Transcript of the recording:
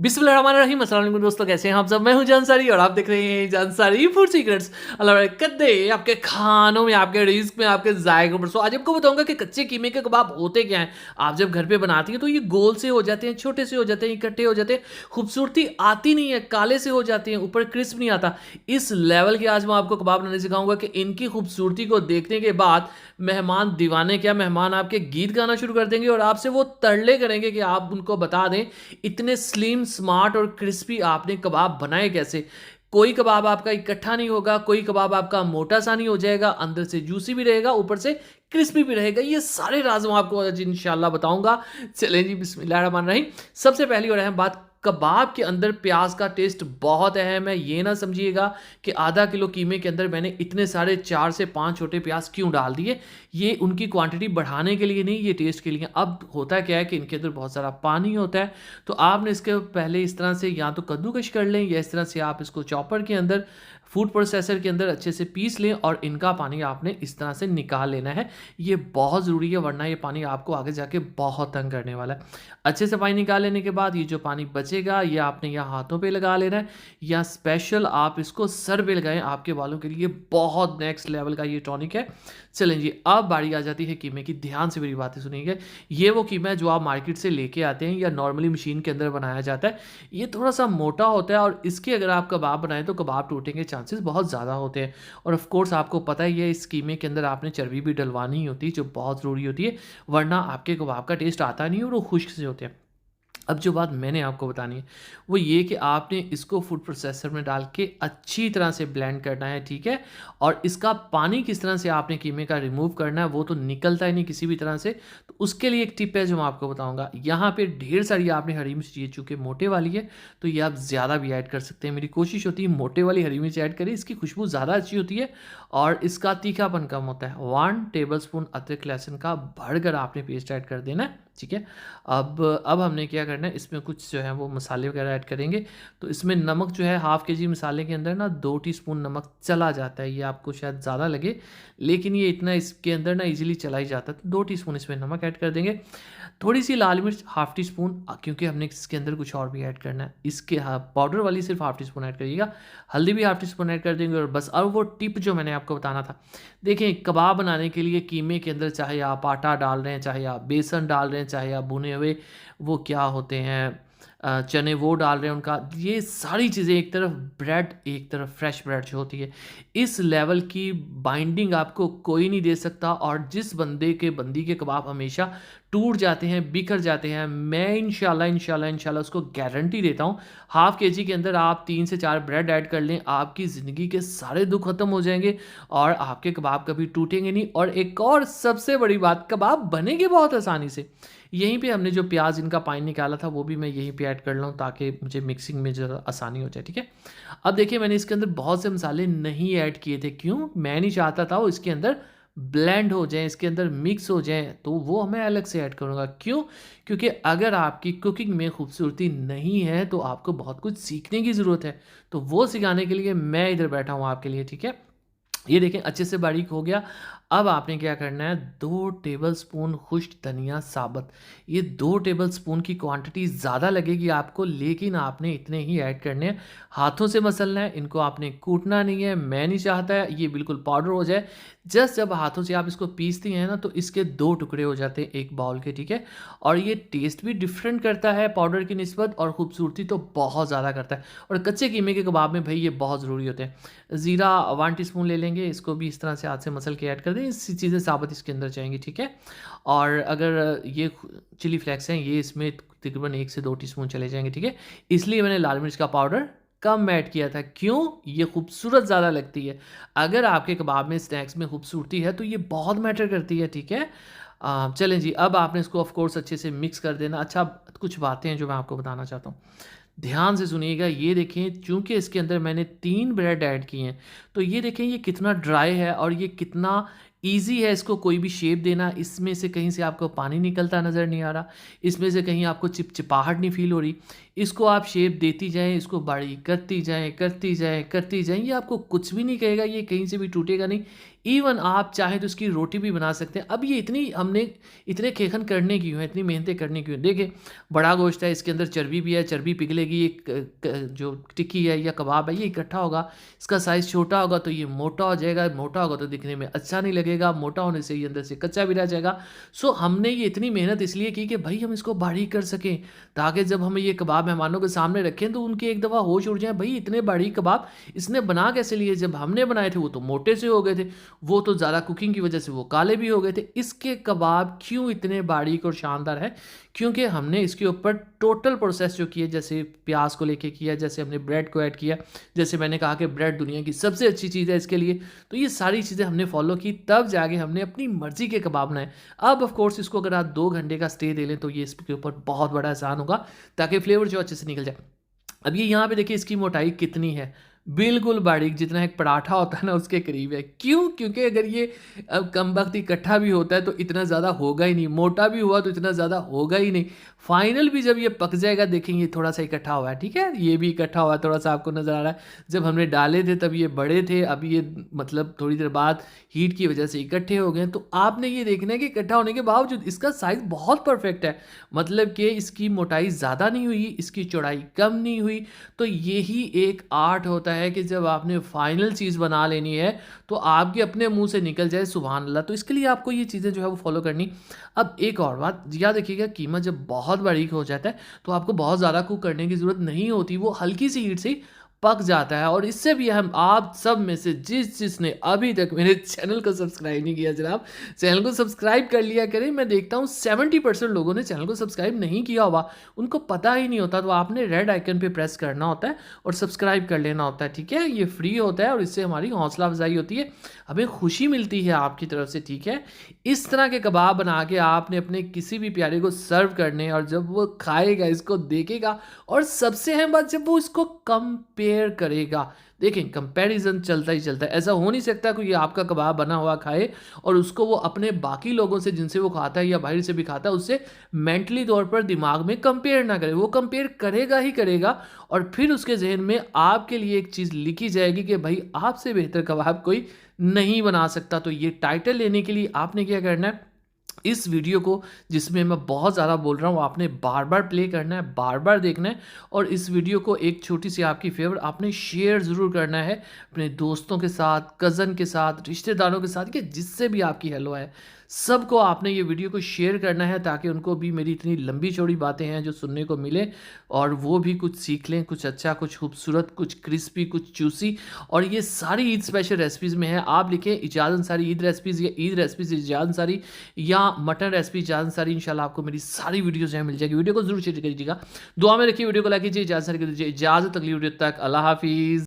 बिस्मिल्लाहिर्रहमानिर्रहीम। अस्सलाम वालेकुम दोस्तों, कैसे हैं आप सब। मैं हूं जानसारी और आप देख रहे हैं जानसारी फूड सीक्रेट्स। अल्लाह कद्दे आपके खानों में, आपके रिस्क में, आपके जायकों पर। आज आपको बताऊंगा कि कच्चे कीमे के कबाब होते क्या हैं। आप जब घर पे बनाती हैं तो ये गोल से हो जाते हैं, छोटे से हो जाते हैं, इकट्ठे हो जाते हैं, खूबसूरती आती नहीं है, काले से हो जाते हैं, ऊपर क्रिस्प नहीं आता। इस लेवल के आज मैं आपको कबाब बनाने सिखाऊंगा कि इनकी खूबसूरती को देखने के बाद मेहमान दीवाने क्या, मेहमान आपके गीत गाना शुरू कर देंगे और आपसे वो तरले करेंगे कि आप उनको बता दें इतने स्लिम, स्मार्ट और क्रिस्पी आपने कबाब बनाए कैसे। कोई कबाब आपका इकट्ठा नहीं होगा, कोई कबाब आपका मोटा सा नहीं हो जाएगा, अंदर से जूसी भी रहेगा, ऊपर से क्रिस्पी भी रहेगा। ये सारे राज मैं आपको आज इंशाल्लाह बताऊंगा। चलें जी, बिस्मिल्लाहिर्रहमानिर्रहीम। सबसे पहली और अहम बात, कबाब के अंदर प्याज का टेस्ट बहुत अहम है। ये ना समझिएगा कि आधा किलो कीमे के अंदर मैंने इतने सारे 4 से 5 छोटे प्याज क्यों डाल दिए। ये उनकी क्वांटिटी बढ़ाने के लिए नहीं, ये टेस्ट के लिए। अब होता क्या है कि इनके अंदर बहुत सारा पानी होता है, तो आपने इसके पहले इस तरह से या तो कद्दूकश कर लें या इस तरह से आप इसको चॉपर के अंदर, फूड प्रोसेसर के अंदर अच्छे से पीस लें और इनका पानी आपने इस तरह से निकाल लेना है। ये बहुत ज़रूरी है, वरना ये पानी आपको आगे जाके बहुत तंग करने वाला है। अच्छे से पानी निकाल लेने के बाद ये जो पानी बचेगा ये आपने या हाथों पे लगा लेना है या स्पेशल आप इसको सर पे लगाएं। आपके बालों के लिए बहुत नेक्स्ट लेवल का ये टॉनिक है। चलें जी, अब बारी आ जाती है कीमे की। ध्यान से मेरी बातें सुनिएगा। ये वो कीमा है जो आप मार्केट से लेके आते हैं या नॉर्मली मशीन के अंदर बनाया जाता है। ये थोड़ा सा मोटा होता है और इसके अगर आप कबाब बनाएं तो कबाब टूटने के चांसेस बहुत ज़्यादा होते हैं। और ऑफ कोर्स आपको पता ही है इस कीमे के अंदर आपने चर्बी भी डलवानी ही होती है, जो बहुत ज़रूरी होती है, वरना आपके कबाब का टेस्ट आता नहीं और वो खुश्क से होते हैं। अब जो बात मैंने आपको बतानी है वो ये कि आपने इसको फूड प्रोसेसर में डाल के अच्छी तरह से ब्लेंड करना है, ठीक है। और इसका पानी किस तरह से आपने कीमे का रिमूव करना है, वो तो निकलता ही नहीं किसी भी तरह से। तो उसके लिए एक टिप है जो मैं आपको बताऊंगा। यहाँ पे ढेर सारी आपने हरी मिर्च चाहिए, चूँकि मोटे वाली है तो ये आप ज़्यादा भी ऐड कर सकते हैं। मेरी कोशिश होती है मोटे वाली हरी मिर्च ऐड करें, इसकी खुशबू ज़्यादा अच्छी होती है और इसका तीखापन कम होता है। 1 टेबल स्पून अदरक लहसुन का भरकर आपने पेस्ट ऐड कर देना है, ठीक है। अब हमने क्या करना है, इसमें कुछ जो है वो मसाले वगैरह ऐड करेंगे। तो इसमें नमक जो है, हाफ़ के जी मसाले के अंदर ना 2 टीस्पून नमक चला जाता है। ये आपको शायद ज़्यादा लगे लेकिन ये इतना इसके अंदर ना इजीली चला ही जाता है। तो 2 टीस्पून इसमें नमक ऐड कर देंगे। थोड़ी सी लाल मिर्च हाफ़ टी स्पून, क्योंकि हमने इसके अंदर कुछ और भी ऐड करना है। इसके पाउडर वाली सिर्फ हाफ़ टी स्पून ऐड करिएगा। हल्दी भी हाफ़ टी स्पून ऐड कर देंगे और बस। अब वो टिप जो मैंने आपको बताना था, देखें कबाब बनाने के लिए कीमे के अंदर चाहे आप आटा डाल रहे हैं, चाहे आप बेसन डाल रहे हैं, चाहे आप भुने हुए वो क्या होते हैं चने वो डाल रहे हैं, उनका ये सारी चीज़ें एक तरफ, ब्रेड एक तरफ, फ्रेश ब्रेड जो होती है, इस लेवल की बाइंडिंग आपको कोई नहीं दे सकता। और जिस बंदी के कबाब हमेशा टूट जाते हैं, बिखर जाते हैं, मैं इंशाल्लाह उसको गारंटी देता हूँ। हाफ़ के जी के अंदर आप 3 से 4 ब्रेड ऐड कर लें, आपकी ज़िंदगी के सारे दुख खत्म हो जाएंगे और आपके कबाब कभी टूटेंगे नहीं। और एक और सबसे बड़ी बात, कबाब बनेंगे बहुत आसानी से। यहीं पे हमने जो प्याज इनका पानी निकाला था वो भी मैं यहीं पे ऐड कर लूँ ताकि मुझे मिक्सिंग में ज़रा आसानी हो जाए, ठीक है। अब देखिए मैंने इसके अंदर बहुत से मसाले नहीं ऐड किए थे। क्यों? मैं नहीं चाहता था वो इसके अंदर ब्लेंड हो जाएँ, इसके अंदर मिक्स हो जाएँ, तो वो मैं अलग से ऐड करूँगा। क्यों? क्योंकि अगर आपकी कुकिंग में खूबसूरती नहीं है तो आपको बहुत कुछ सीखने की ज़रूरत है। तो वो सिखाने के लिए मैं इधर बैठा हूँ आपके लिए, ठीक है। ये देखें अच्छे से बारीक हो गया। अब आपने क्या करना है, 2 टेबलस्पून खुश्क धनिया साबुत। ये 2 टेबलस्पून की क्वांटिटी ज़्यादा लगेगी आपको, लेकिन आपने इतने ही ऐड करने हैं। हाथों से मसलना है, इनको आपने कूटना नहीं है। मैं नहीं चाहता है ये बिल्कुल पाउडर हो जाए। जस्ट जब हाथों से आप इसको पीसती हैं ना तो इसके 2 टुकड़े हो जाते हैं एक बाउल के, ठीक है। और ये टेस्ट भी डिफरेंट करता है पाउडर की निस्बत और खूबसूरती तो बहुत ज़्यादा करता है। और कच्चे कीमे के कबाब में भाई ये बहुत ज़रूरी होते हैं। ज़ीरा 1 टीस्पून ले लेंगे, इसको भी इस तरह से हाथ से मसल के ऐड कर दें। इसी चीज़ें साबुत इसके अंदर जाएंगी, ठीक है। और अगर ये चिली फ्लेक्स हैं ये इसमें तकरीबन 1 से 2 टीस्पून चले जाएंगे, ठीक है। इसलिए मैंने लाल मिर्च का पाउडर कम ऐड किया था। क्यों? ये खूबसूरत ज़्यादा लगती है। अगर आपके कबाब में स्नैक्स में खूबसूरती है तो ये बहुत मैटर करती है, ठीक है। चलें जी, अब आपने इसको ऑफ कोर्स अच्छे से मिक्स कर देना। अच्छा, कुछ बातें हैं जो मैं आपको बताना चाहता हूँ, ध्यान से सुनिएगा। ये देखें चूँकि इसके अंदर मैंने 3 ब्रेड ऐड किए हैं तो ये देखें ये कितना ड्राई है और ये कितना ईज़ी है इसको कोई भी शेप देना। इसमें से कहीं से आपको पानी निकलता नज़र नहीं आ रहा, इसमें से कहीं आपको चिपचिपाहट नहीं फ़ील हो रही। इसको आप शेप देती जाएँ, इसको बारीक करती जाएँ, करती जाएँ, करती जाएँ, ये आपको कुछ भी नहीं कहेगा, ये कहीं से भी टूटेगा नहीं। इवन आप चाहें तो इसकी रोटी भी बना सकते हैं। अब ये हमने इतने खेखन करने क्यों हैं, इतनी मेहनतें करनी क्यों हैं? देखिए, बड़ा गोश्त है, इसके अंदर चर्बी भी है, चर्बी पिघलेगी, ये जो टिक्की है या कबाब है, ये इकट्ठा होगा। इसका साइज़ छोटा होगा तो ये मोटा हो जाएगा, मोटा होगा तो दिखने में अच्छा नहीं लगेगा, मोटा होने से ये अंदर से कच्चा भी रह जाएगा। सो हमने ये इतनी मेहनत इसलिए की कि भई हम इसको बारीक कर सकें, ताकि जब हम ये कबाब मेहमानों के सामने रखें तो उनकी एक दफ़ा होश उड़ जाए, भई इतने बारीक कबाब इसने बना कैसे लिए? जब हमने बनाए थे वो तो मोटे से हो गए थे, वो तो ज़्यादा कुकिंग की वजह से वो काले भी हो गए थे। इसके कबाब क्यों इतने बारीक और शानदार हैं? क्योंकि हमने इसके ऊपर टोटल प्रोसेस जो किया, जैसे प्याज को लेके किया, जैसे हमने ब्रेड को ऐड किया, जैसे मैंने कहा कि ब्रेड दुनिया की सबसे अच्छी चीज़ है इसके लिए, तो ये सारी चीज़ें हमने फॉलो की, तब जाके हमने अपनी मर्ज़ी के कबाब बनाए। अब ऑफ कोर्स इसको अगर आप 2 घंटे का स्टे दे लें तो ये इसके ऊपर बहुत बड़ा एहसान होगा, ताकि फ्लेवर जो अच्छे से निकल जाए। अब ये यहाँ पे देखिए इसकी मोटाई कितनी है, बिल्कुल बारीक, जितना एक पराठा होता है ना उसके करीब है। क्यों? क्योंकि अगर ये कमबख्त इकट्ठा भी होता है तो इतना ज़्यादा होगा ही नहीं, मोटा भी हुआ तो इतना ज़्यादा होगा ही नहीं। फाइनल भी जब ये पक जाएगा देखेंगे थोड़ा-सा इकट्ठा हुआ है, ठीक है? ये भी इकट्ठा हुआ है, थोड़ा-सा आपको नज़र आ रहा है। जब हमने डाले थे तब ये बड़े थे, अब ये मतलब थोड़ी देर बाद हीट की वजह से इकट्ठे हो गए हैं। तो आपने ये देखना है कि इकट्ठा होने के बावजूद इसका साइज़ बहुत परफेक्ट है। मतलब कि इसकी मोटाई ज़्यादा नहीं हुई, इसकी चौड़ाई कम नहीं हुई। तो यही एक आर्ट होता है कि जब आपने फाइनल चीज़ बना लेनी है तो आपके अपने मुंह से निकल जाए सुभान अल्लाह। तो इसके लिए आपको ये चीज़ें जो है वो फॉलो करनी। अब एक और बात याद रखिएगा, कीमा जब बहुत बारीक हो जाता है तो आपको बहुत ज़्यादा कुक करने की ज़रूरत नहीं होती, वो हल्की सी हीट से ही पक जाता है। और इससे भी हम आप सब में से जिसने अभी तक मेरे चैनल को सब्सक्राइब नहीं किया जनाब, चैनल को सब्सक्राइब कर लिया करें। मैं देखता हूँ 70% लोगों ने चैनल को सब्सक्राइब नहीं किया हुआ, उनको पता ही नहीं होता। तो आपने रेड आइकन पे प्रेस करना होता है और सब्सक्राइब कर लेना होता है, ठीक है? ये फ्री होता है और इससे हमारी हौसला अफजाई होती है, हमें खुशी मिलती है आपकी तरफ से, ठीक है? इस तरह के कबाब बना के आपने अपने किसी भी प्यारे को सर्व करने, और जब वो खाएगा, इसको देखेगा, और सबसे अहम बात जब वो इसको कंपेयर करेगा, देखें कंपैरिजन चलता ही चलता है। ऐसा हो नहीं सकता कोई आपका कबाब बना हुआ खाए और उसको वो अपने बाकी लोगों से जिनसे वो खाता है या बाहर से भी खाता है उससे मेंटली तौर पर दिमाग में कंपेयर ना करे। वो कंपेयर करेगा ही करेगा और फिर उसके जहन में आपके लिए एक चीज़ लिखी जाएगी कि भाई आपसे बेहतर कबाब कोई नहीं बना सकता। तो ये टाइटल लेने के लिए आपने क्या करना है, इस वीडियो को जिसमें मैं बहुत ज़्यादा बोल रहा हूँ आपने बार बार प्ले करना है, बार बार देखना है, और इस वीडियो को एक छोटी सी आपकी फेवर आपने शेयर ज़रूर करना है अपने दोस्तों के साथ, कज़न के साथ, रिश्तेदारों के साथ, कि जिससे भी आपकी हेलो है, सबको आपने ये वीडियो को शेयर करना है ताकि उनको भी मेरी इतनी लंबी चौड़ी बातें हैं जो सुनने को मिले और वो भी कुछ सीख लें, कुछ अच्छा, कुछ खूबसूरत, कुछ क्रिस्पी, कुछ जूसी। और ये सारी ईद स्पेशल रेसिपीज़ में है। आप लिखें इजाज़ अंसारी ईद रेसिपीज़ या ईद रेसिपीज़ इजाज़ अंसारी या मटन रेसिपी इजाज़ अंसारी, इंशाल्लाह आपको मेरी सारी वीडियोज़ यहाँ मिल जाएगी। वीडियो को ज़रूर शेयर कीजिएगा, दुआ में रखिए, वीडियो को लाइक कीजिए, इजाज़त अंसारी को दीजिए इजाज़त। अगली वीडियो तक अल्लाह हाफिज़।